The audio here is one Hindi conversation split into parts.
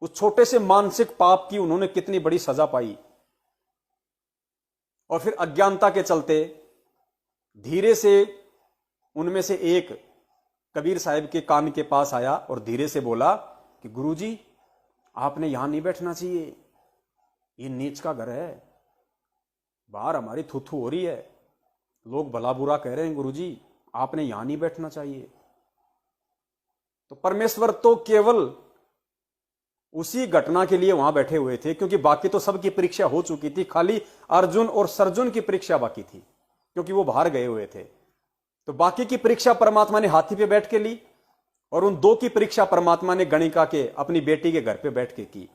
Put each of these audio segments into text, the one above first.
उस छोटे से मानसिक पाप की उन्होंने कितनी बड़ी सजा पाई। और फिर अज्ञानता के चलते धीरे से उनमें से एक कबीर साहब के कान के पास आया और धीरे से बोला कि गुरुजी, आपने यहां नहीं बैठना चाहिए, ये नीच का घर है, बाहर हमारी थू-थू हो रही है, लोग भला बुरा कह रहे हैं, गुरुजी आपने यहां नहीं बैठना चाहिए। तो परमेश्वर तो केवल उसी घटना के लिए वहां बैठे हुए थे, क्योंकि बाकी तो सबकी परीक्षा हो चुकी थी, खाली अर्जुन और सर्जुन की परीक्षा बाकी थी, क्योंकि वो बाहर गए हुए थे। तो बाकी की परीक्षा परमात्मा ने हाथी पे बैठ के ली, और उन दो की परीक्षा परमात्मा ने गणिका के अपनी बेटी के घर पे बैठ के की।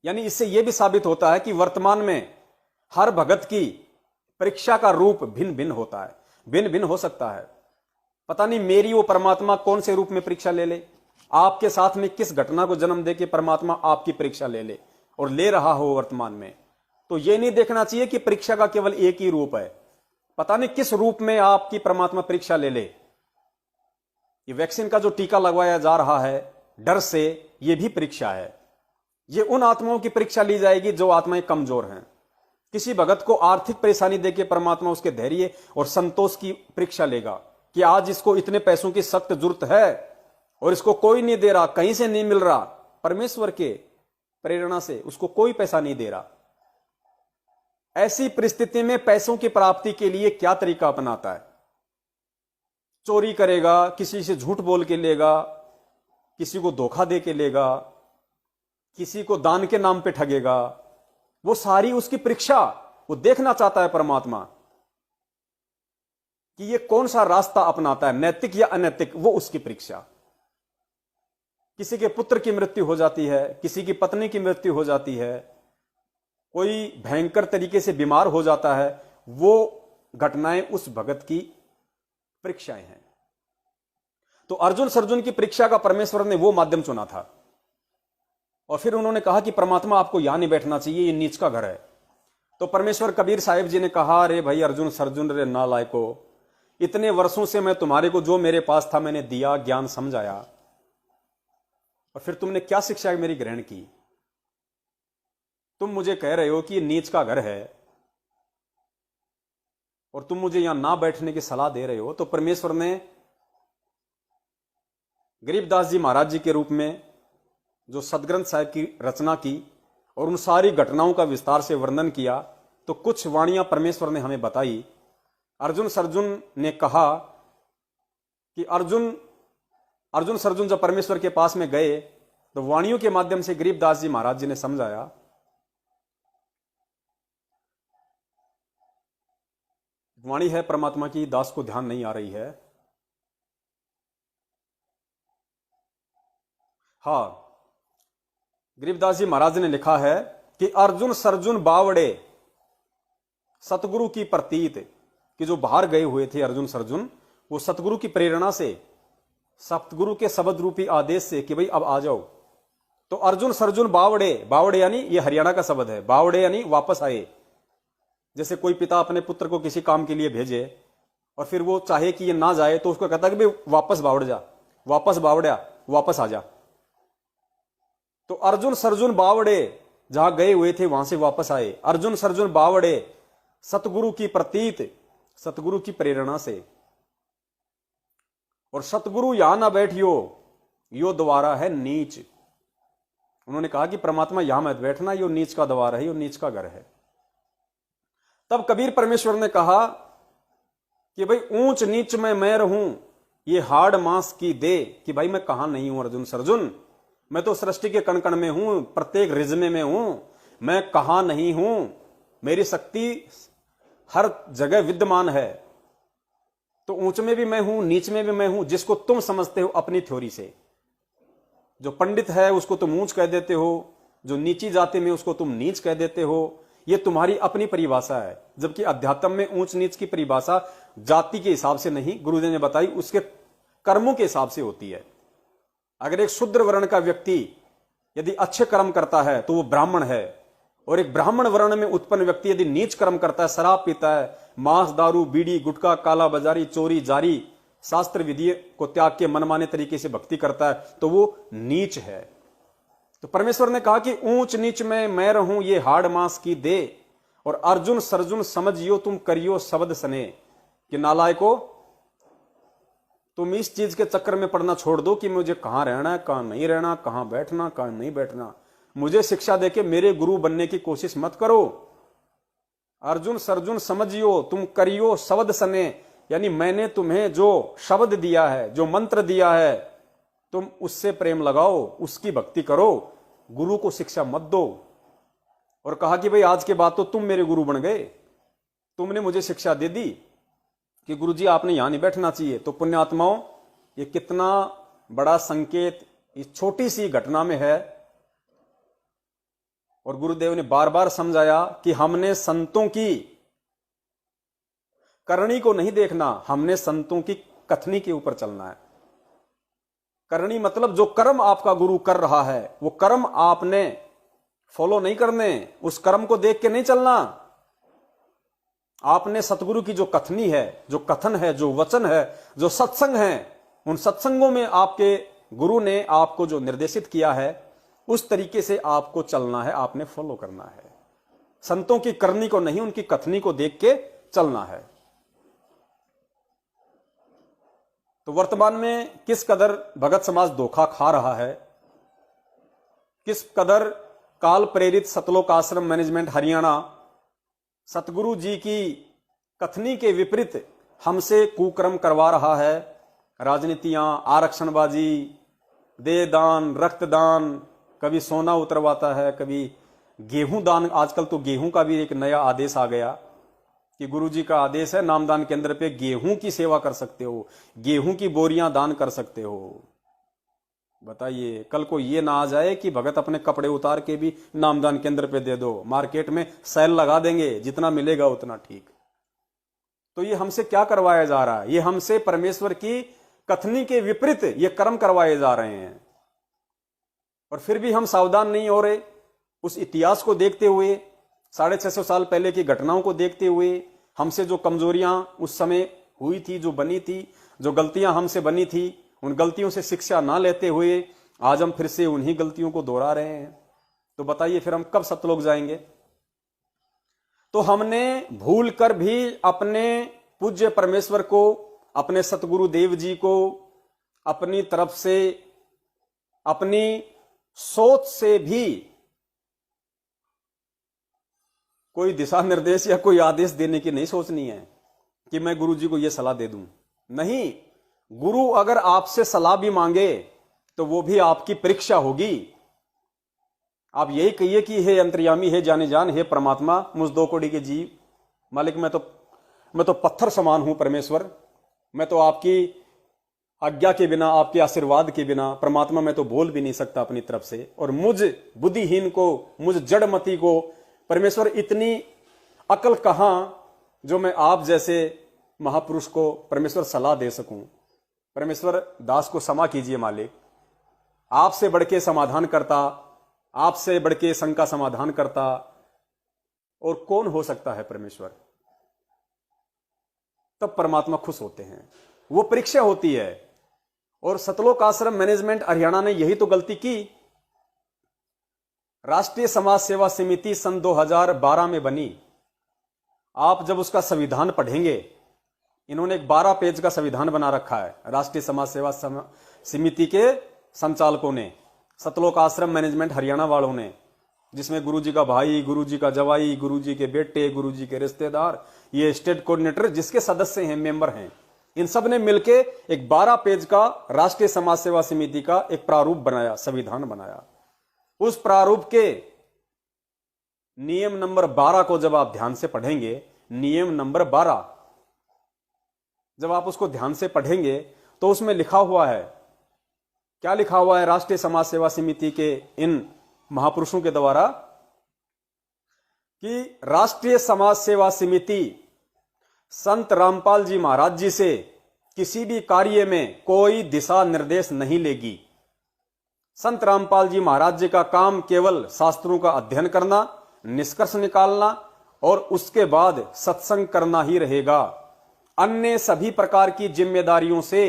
यानी इससे यह भी साबित होता है कि वर्तमान में हर भगत की परीक्षा का रूप भिन्न भिन्न होता है, भिन्न भिन्न हो सकता है। पता नहीं मेरी वो परमात्मा कौन से रूप में परीक्षा ले ले, आपके साथ में किस घटना को जन्म दे के परमात्मा आपकी परीक्षा ले ले, और ले रहा हो वर्तमान में। तो यह नहीं देखना चाहिए कि परीक्षा का केवल एक ही रूप है, पता नहीं किस रूप में आपकी परमात्मा परीक्षा ले ले। ये वैक्सीन का जो टीका लगवाया जा रहा है डर से, यह भी परीक्षा है। ये उन आत्माओं की परीक्षा ली जाएगी जो आत्माएं कमजोर हैं। किसी भगत को आर्थिक परेशानी देके परमात्मा उसके धैर्य और संतोष की परीक्षा लेगा कि आज इसको इतने पैसों की सख्त जरूरत है और इसको कोई नहीं दे रहा, कहीं से नहीं मिल रहा, परमेश्वर के प्रेरणा से उसको कोई पैसा नहीं दे रहा। ऐसी परिस्थिति में पैसों की प्राप्ति के लिए क्या तरीका अपनाता है? चोरी करेगा, किसी से झूठ बोल के लेगा, किसी को धोखा दे के लेगा, किसी को दान के नाम पे ठगेगा। वो सारी उसकी परीक्षा, वो देखना चाहता है परमात्मा कि ये कौन सा रास्ता अपनाता है, नैतिक या अनैतिक, वो उसकी परीक्षा। किसी के पुत्र की मृत्यु हो जाती है, किसी की पत्नी की मृत्यु हो जाती है, कोई भयंकर तरीके से बीमार हो जाता है, वो घटनाएं उस भगत की परीक्षाएं हैं। तो अर्जुन सर्जुन की परीक्षा का परमेश्वर ने वो माध्यम चुना था। और फिर उन्होंने कहा कि परमात्मा आपको यहां नहीं बैठना चाहिए, ये नीच का घर है। तो परमेश्वर कबीर साहिब जी ने कहा, अरे भाई अर्जुन सर्जुन रे नालायको, इतने वर्षों से मैं तुम्हारे को जो मेरे पास था मैंने दिया, ज्ञान समझाया, और फिर तुमने क्या शिक्षा मेरी ग्रहण की? तुम मुझे कह रहे हो कि ये नीच का घर है और तुम मुझे यहां ना बैठने की सलाह दे रहे हो। तो परमेश्वर ने गरीबदास जी महाराज जी के रूप में जो सदग्रंथ साहिब की रचना की और उन सारी घटनाओं का विस्तार से वर्णन किया, तो कुछ वाणियां परमेश्वर ने हमें बताई। अर्जुन सर्जुन ने कहा कि अर्जुन सर्जुन जब परमेश्वर के पास में गए तो वाणियों के माध्यम से गरीबदास जी महाराज जी ने समझाया। वाणी है परमात्मा की, दास को ध्यान नहीं आ रही है। हां, गरीबदास जी महाराज ने लिखा है कि अर्जुन सर्जुन बावड़े सतगुरु की प्रतीत, कि जो बाहर गए हुए थे अर्जुन सर्जुन, वो सतगुरु की प्रेरणा से, सतगुरु के शब्द रूपी आदेश से कि भाई अब आ जाओ। तो अर्जुन सर्जुन बावड़े, बावड़े यानी ये हरियाणा का शब्द है, बावड़े यानी वापस आए। जैसे कोई पिता अपने पुत्र को किसी काम के लिए भेजे और फिर वो चाहे कि ये ना जाए तो उसको कहता है कि भाई वापस बावड़ जा, वापस बावड़िया, वापस आ जा। तो अर्जुन सर्जुन बावड़े जहां गए हुए थे वहां से वापस आए। अर्जुन सर्जुन बावड़े सतगुरु की प्रतीत, सतगुरु की प्रेरणा से। और सतगुरु यहां ना बैठियो, यो द्वारा है नीच। उन्होंने कहा कि परमात्मा यहां मत बैठना, यो नीच का द्वार है, यो नीच का घर है। तब कबीर परमेश्वर ने कहा कि भाई ऊंच नीच में मैं रहूं, ये हाड़ मांस की दे, कि भाई मैं कहां नहीं हूं अर्जुन सर्जुन, मैं तो सृष्टि के कण कण में हूं, प्रत्येक रिज्मे में हूं, मैं कहां नहीं हूं, मेरी शक्ति हर जगह विद्यमान है। तो ऊंच में भी मैं हूं, नीच में भी मैं हूं, जिसको तुम समझते हो अपनी थ्योरी से। जो पंडित है उसको तुम ऊंच कह देते हो, जो नीची जाति में उसको तुम नीच कह देते हो, ये तुम्हारी अपनी परिभाषा है। जबकि अध्यात्म में ऊंच नीच की परिभाषा जाति के हिसाब से नहीं, गुरुजी ने बताई, उसके कर्मों के हिसाब से होती है। अगर एक शूद्र वर्ण का व्यक्ति यदि अच्छे कर्म करता है तो वो ब्राह्मण है, और एक ब्राह्मण वर्ण में उत्पन्न व्यक्ति यदि नीच कर्म करता है, शराब पीता है, मांस दारू बीड़ी गुटखा काला बाजारी चोरी जारी शास्त्र विधि को त्याग के मनमाने तरीके से भक्ति करता है, तो वो नीच है। तो परमेश्वर ने कहा कि ऊंच नीच में मैं रहूं ये हाड़ मांस की दे, और अर्जुन सर्जुन समझियो तुम करियो शब्द सने, कि नालायको तुम इस चीज के चक्कर में पड़ना छोड़ दो कि मुझे कहां रहना है, कहां नहीं रहना, कहां बैठना, कहां नहीं बैठना। मुझे शिक्षा देके मेरे गुरु बनने की कोशिश मत करो। अर्जुन सर्जुन समझियो तुम करियो शब्द सने, यानी मैंने तुम्हें जो शब्द दिया है, जो मंत्र दिया है, तुम उससे प्रेम लगाओ, उसकी भक्ति करो, गुरु को शिक्षा मत दो। और कहा कि भाई आज के बाद तो तुम मेरे गुरु बन गए, तुमने मुझे शिक्षा दे दी कि गुरुजी आपने यहां नहीं बैठना चाहिए। तो पुण्यात्माओं, ये कितना बड़ा संकेत इस छोटी सी घटना में है। और गुरुदेव ने बार बार समझाया कि हमने संतों की करनी को नहीं देखना, हमने संतों की कथनी के ऊपर चलना है। करनी मतलब जो कर्म आपका गुरु कर रहा है, वो कर्म आपने फॉलो नहीं करने, उस कर्म को देख के नहीं चलना। आपने सतगुरु की जो कथनी है, जो कथन है, जो वचन है, जो सत्संग है, उन सत्संगों में आपके गुरु ने आपको जो निर्देशित किया है, उस तरीके से आपको चलना है, आपने फॉलो करना है। संतों की करनी को नहीं, उनकी कथनी को देख के चलना है। तो वर्तमान में किस कदर भगत समाज धोखा खा रहा है, किस कदर काल प्रेरित सतलोक आश्रम मैनेजमेंट हरियाणा सतगुरु जी की कथनी के विपरीत हमसे कुकर्म करवा रहा है। राजनीतियां, आरक्षणबाजी, देहदान, रक्तदान, कभी सोना उतरवाता है, कभी गेहूं दान। आजकल तो गेहूं का भी एक नया आदेश आ गया कि गुरुजी का आदेश है, नामदान केंद्र पे गेहूं की सेवा कर सकते हो, गेहूं की बोरियां दान कर सकते हो। बताइए, कल को ये ना आ जाए कि भगत अपने कपड़े उतार के भी नामदान केंद्र पे दे दो, मार्केट में सेल लगा देंगे, जितना मिलेगा उतना ठीक। तो ये हमसे क्या करवाया जा रहा है? ये हमसे परमेश्वर की कथनी के विपरीत ये कर्म करवाए जा रहे हैं। और फिर भी हम सावधान नहीं हो रहे। उस इतिहास को देखते हुए, 650 साल पहले की घटनाओं को देखते हुए, हमसे जो कमजोरियां उस समय हुई थी, जो बनी थी, जो गलतियां हमसे बनी थी, उन गलतियों से शिक्षा ना लेते हुए आज हम फिर से उन्हीं गलतियों को दोहरा रहे हैं। तो बताइए फिर हम कब सतलोक जाएंगे? तो हमने भूल कर भी अपने पूज्य परमेश्वर को, अपने सतगुरु देव जी को अपनी तरफ से, अपनी सोच से भी कोई दिशा निर्देश या कोई आदेश देने की नहीं सोचनी है कि मैं गुरु जी को यह सलाह दे दूं। नहीं, गुरु अगर आपसे सलाह भी मांगे तो वो भी आपकी परीक्षा होगी। आप यही कहिए कि हे अंतर्यामी, हे जाने जान, हे परमात्मा, मुझ दो कोड़ी के जीव मालिक, मैं तो पत्थर समान हूं परमेश्वर, मैं तो आपकी आज्ञा के बिना, आपके आशीर्वाद के बिना परमात्मा मैं तो बोल भी नहीं सकता अपनी तरफ से। और मुझ बुद्धिहीन को, मुझ जड़मती को परमेश्वर इतनी अकल कहां जो मैं आप जैसे महापुरुष को परमेश्वर सलाह दे सकूं। परमेश्वर दास को क्षमा कीजिए मालिक, आपसे बढ़ के समाधान करता, आपसे बढ़ के संग का समाधान करता और कौन हो सकता है परमेश्वर? तब परमात्मा खुश होते हैं। वो परीक्षा होती है। और सतलोक आश्रम मैनेजमेंट हरियाणा ने यही तो गलती की। राष्ट्रीय समाज सेवा समिति सन 2012 में बनी। आप जब उसका संविधान पढ़ेंगे, इन्होंने एक 12 पेज का संविधान बना रखा है राष्ट्रीय समाज सेवा समिति के संचालकों ने, सतलोक आश्रम मैनेजमेंट हरियाणा वालों ने, जिसमें गुरुजी का भाई, गुरुजी का जवाई, गुरुजी के बेटे, गुरुजी के रिश्तेदार, ये स्टेट कोऑर्डिनेटर जिसके सदस्य हैं, मेंबर हैं, इन सब ने मिलके एक 12 पेज का राष्ट्रीय समाज सेवा समिति का एक प्रारूप बनाया, संविधान बनाया। उस प्रारूप के नियम नंबर 12 को जब आप ध्यान से पढ़ेंगे, नियम नंबर 12 जब आप उसको ध्यान से पढ़ेंगे तो उसमें लिखा हुआ है, क्या लिखा हुआ है राष्ट्रीय समाज सेवा समिति के इन महापुरुषों के द्वारा, कि राष्ट्रीय समाज सेवा समिति संत रामपाल जी महाराज जी से किसी भी कार्य में कोई दिशा निर्देश नहीं लेगी। संत रामपाल जी महाराज जी का काम केवल शास्त्रों का अध्ययन करना, निष्कर्ष निकालना और उसके बाद सत्संग करना ही रहेगा। अन्य सभी प्रकार की जिम्मेदारियों से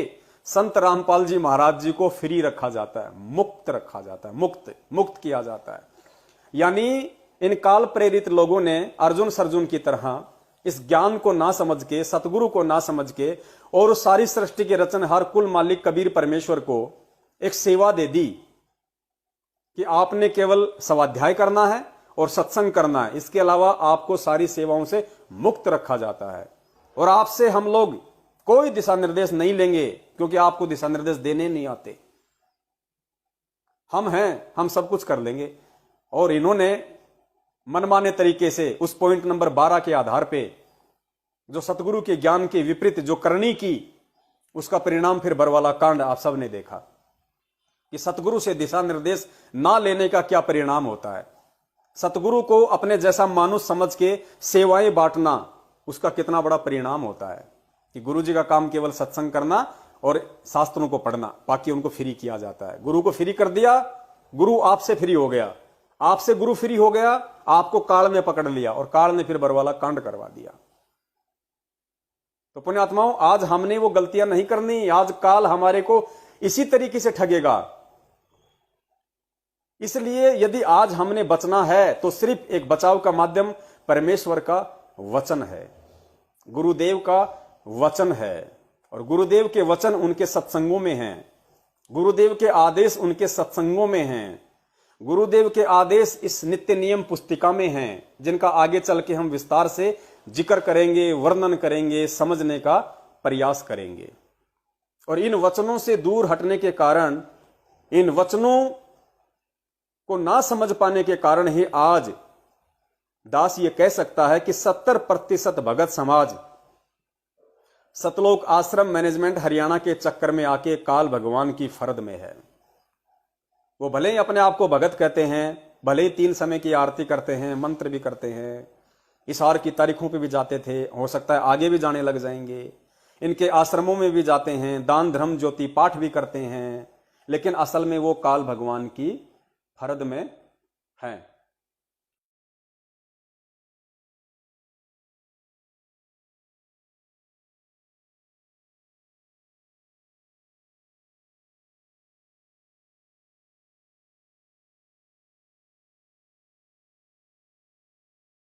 संत रामपाल जी महाराज जी को फ्री रखा जाता है, मुक्त रखा जाता है, मुक्त किया जाता है। यानी इन काल प्रेरित लोगों ने अर्जुन सर्जुन की तरह इस ज्ञान को ना समझ के, सतगुरु को ना समझ के, और उस सारी सृष्टि के रचनहार कुल मालिक कबीर परमेश्वर को एक सेवा दे दी कि आपने केवल स्वाध्याय करना है और सत्संग करना है, इसके अलावा आपको सारी सेवाओं से मुक्त रखा जाता है। और आपसे हम लोग कोई दिशा निर्देश नहीं लेंगे, क्योंकि आपको दिशा निर्देश देने नहीं आते। हम हैं, हम सब कुछ कर लेंगे। और इन्होंने मनमाने तरीके से उस पॉइंट नंबर 12 के आधार पे जो सतगुरु के ज्ञान के विपरीत जो करनी की, उसका परिणाम फिर बरवाला कांड आप सब ने देखा कि सतगुरु से दिशा निर्देश ना लेने का क्या परिणाम होता है। सतगुरु को अपने जैसा मानुष समझ के सेवाएं बांटना, उसका कितना बड़ा परिणाम होता है कि गुरु जी का काम केवल सत्संग करना और शास्त्रों को पढ़ना, बाकी उनको फ्री किया जाता है। गुरु को फ्री कर दिया, गुरु आपसे फ्री हो गया, आपसे गुरु फ्री हो गया, आपको काल ने पकड़ लिया और काल ने फिर बरवाला कांड करवा दिया। तो पुण्यात्माओं, आज हमने वो गलतियां नहीं करनी। आज काल हमारे को इसी तरीके से ठगेगा। इसलिए यदि आज हमने बचना है तो सिर्फ एक बचाव का माध्यम परमेश्वर का वचन है, गुरुदेव का वचन है। और गुरुदेव के वचन उनके सत्संगों में हैं, गुरुदेव के आदेश उनके सत्संगों में हैं, गुरुदेव के आदेश इस नित्य नियम पुस्तिका में हैं, जिनका आगे चल के हम विस्तार से जिक्र करेंगे, वर्णन करेंगे, समझने का प्रयास करेंगे। और इन वचनों से दूर हटने के कारण, इन वचनों को ना समझ पाने के कारण ही आज दास ये कह सकता है कि 70% भगत समाज सतलोक आश्रम मैनेजमेंट हरियाणा के चक्कर में आके काल भगवान की फर्द में है। वो भले ही अपने आप को भगत कहते हैं, भले ही 3 समय की आरती करते हैं, मंत्र भी करते हैं, इशार की तारीखों पे भी जाते थे, हो सकता है आगे भी जाने लग जाएंगे, इनके आश्रमों में भी जाते हैं, दान धर्म ज्योति पाठ भी करते हैं, लेकिन असल में वो काल भगवान की फर्द में हैं।